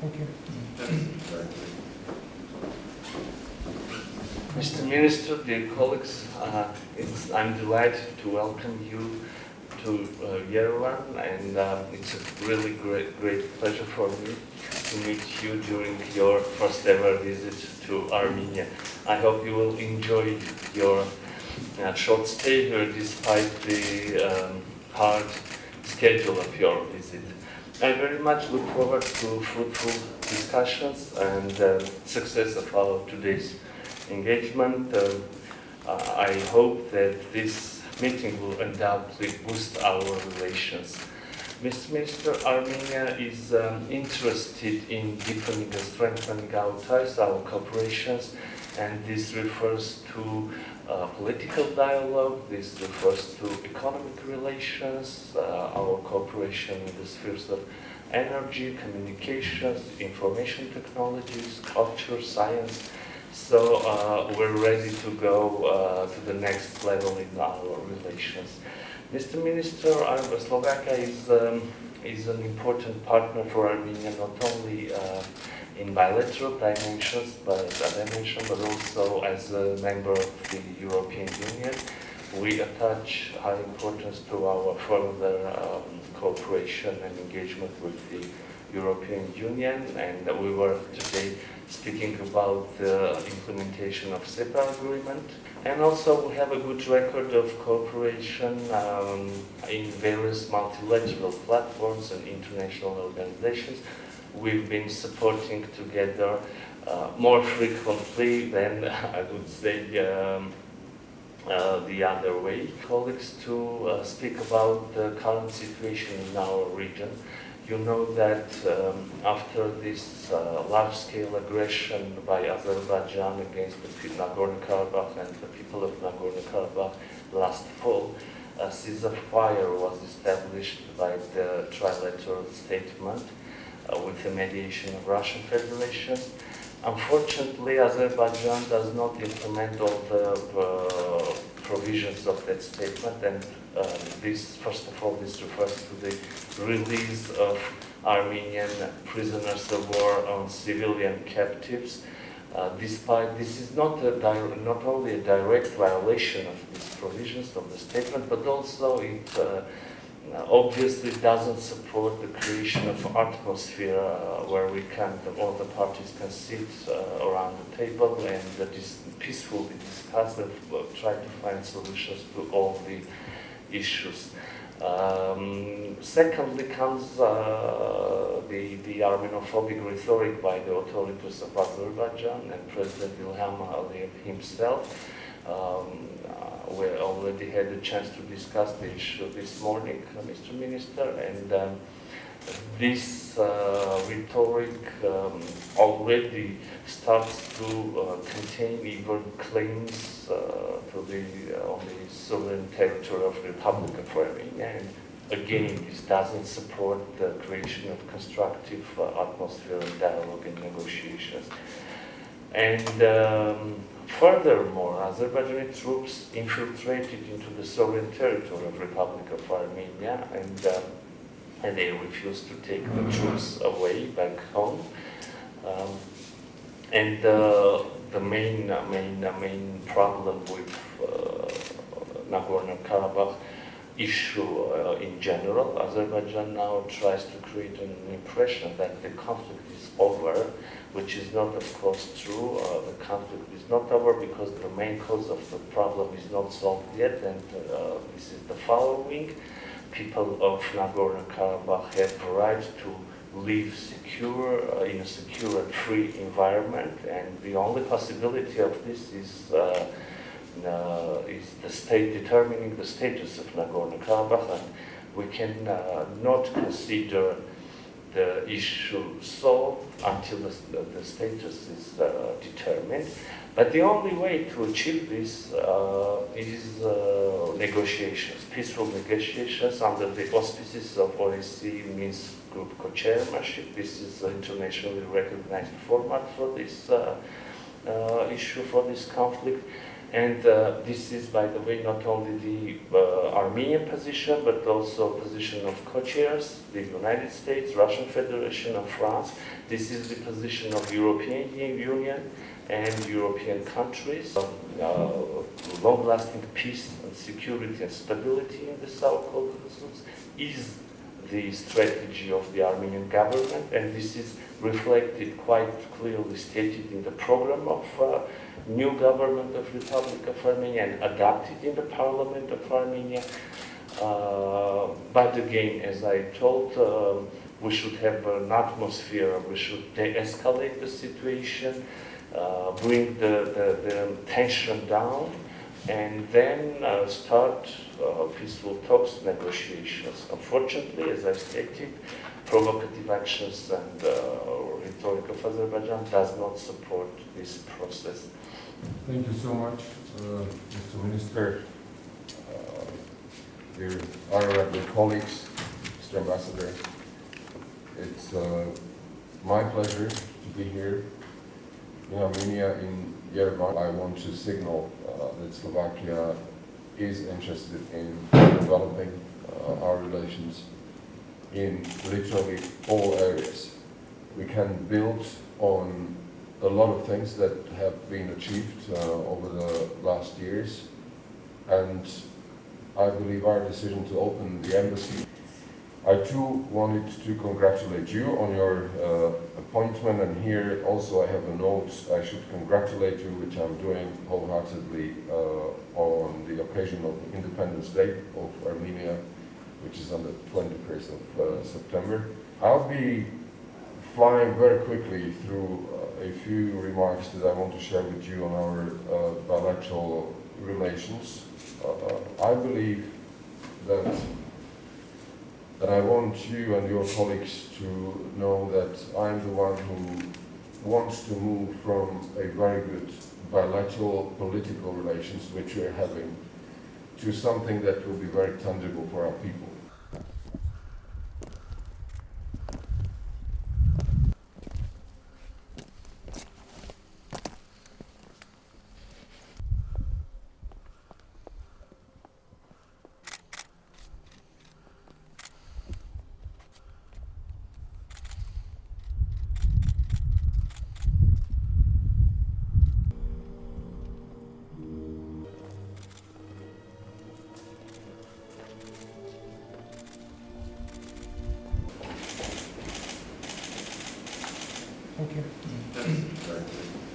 Thank you. Mr. Minister, dear colleagues, I'm delighted to welcome you to Yerevan, and it's a really great pleasure for me to meet you during your first ever visit to Armenia. I hope you will enjoy your short stay here despite the hard schedule of your visit. I very much look forward to fruitful discussions and success of our today's engagement. I hope that this meeting will undoubtedly boost our relations. Mr. Minister, Armenia is interested in deepening and strengthening our ties, our cooperations, and this refers to political dialogue, this refers to economic relations, our cooperation in the spheres of energy, communications, information technologies, culture, science. So we're ready to go to the next level in our relations. Mr. Minister, Slovakia is an important partner for Armenia, not only in bilateral dimensions, but as I mentioned, but also as a member of the European Union. We attach high importance to our further cooperation and engagement with the European Union, and we were today speaking about the implementation of CEPA agreement. And also we have a good record of cooperation in various multilateral platforms and international organizations. We've been supporting together more frequently than I would say the other way. Colleagues, to speak about the current situation in our region. You know that after this large-scale aggression by Azerbaijan against the Nagorno-Karabakh and the people of Nagorno-Karabakh last fall, a ceasefire was established by the trilateral statement with the mediation of Russian Federation. Unfortunately, Azerbaijan does not implement all the provisions of that statement, and this, first of all, this refers to the release of Armenian prisoners of war on civilian captives. Despite this is not only a direct violation of these provisions of the statement, but also it obviously doesn't support the creation of an atmosphere where all the parties can sit around the table and peacefully discuss and try to find solutions to all the issues. Secondly comes the Armenophobic rhetoric by the authorities of Azerbaijan and President Ilham Aliyev himself. We already had a chance to discuss the issue this morning, Mr. Minister, and this rhetoric already starts to contain even claims on the sovereign territory of the Republic of Armenia. And again, this doesn't support the creation of constructive atmosphere of dialogue and negotiations. And furthermore, Azerbaijani troops infiltrated into the sovereign territory of the Republic of Armenia, and they refused to take the troops away back home. And the main problem with Nagorno-Karabakh issue in general, Azerbaijan now tries to create an impression that the conflict is over, which is not, of course, true. The conflict is not over because the main cause of the problem is not solved yet, and this is the following. People of Nagorno-Karabakh have the right to live secure, in a secure and free environment, and the only possibility of this is the state determining the status of Nagorno-Karabakh, and we can not consider the issue solved until the status is determined. But the only way to achieve this is negotiations, peaceful negotiations under the auspices of OSCE Minsk Group co-chairmanship. This is an internationally recognized format for this issue, for this conflict. And this is, by the way, not only the Armenian position, but also position of co-chairs, the United States, Russian Federation, and France. This is the position of European Union and European countries. Long-lasting peace and security and stability in the South Caucasus is the strategy of the Armenian government, and this is reflected quite clearly stated in the program of new government of Republic of Armenia and adopted in the Parliament of Armenia. But again, as I told, we should have an atmosphere, we should de-escalate the situation, bring the tension down, and then start peaceful talks, negotiations. Unfortunately, as I stated, provocative actions and rhetoric of Azerbaijan does not support this process. Thank you so much, Mr. Minister, dear Ararат colleagues, Mr. Ambassador. It's my pleasure to be here in Armenia, in Yerevan. I want to signal that Slovakia is interested in developing our relations in literally all areas. We can build on a lot of things that have been achieved over the last years, and I believe our decision to open the embassy. I too wanted to congratulate you on your appointment, and here also I have a note. I should congratulate you, which I'm doing wholeheartedly on the occasion of Independence Day of Armenia, which is on the 21st of September. I'll be flying very quickly through a few remarks that I want to share with you on our bilateral relations. I believe that I want you and your colleagues to know that I'm the one who wants to move from a very good bilateral political relations which we're having to something that will be very tangible for our people. Thank you.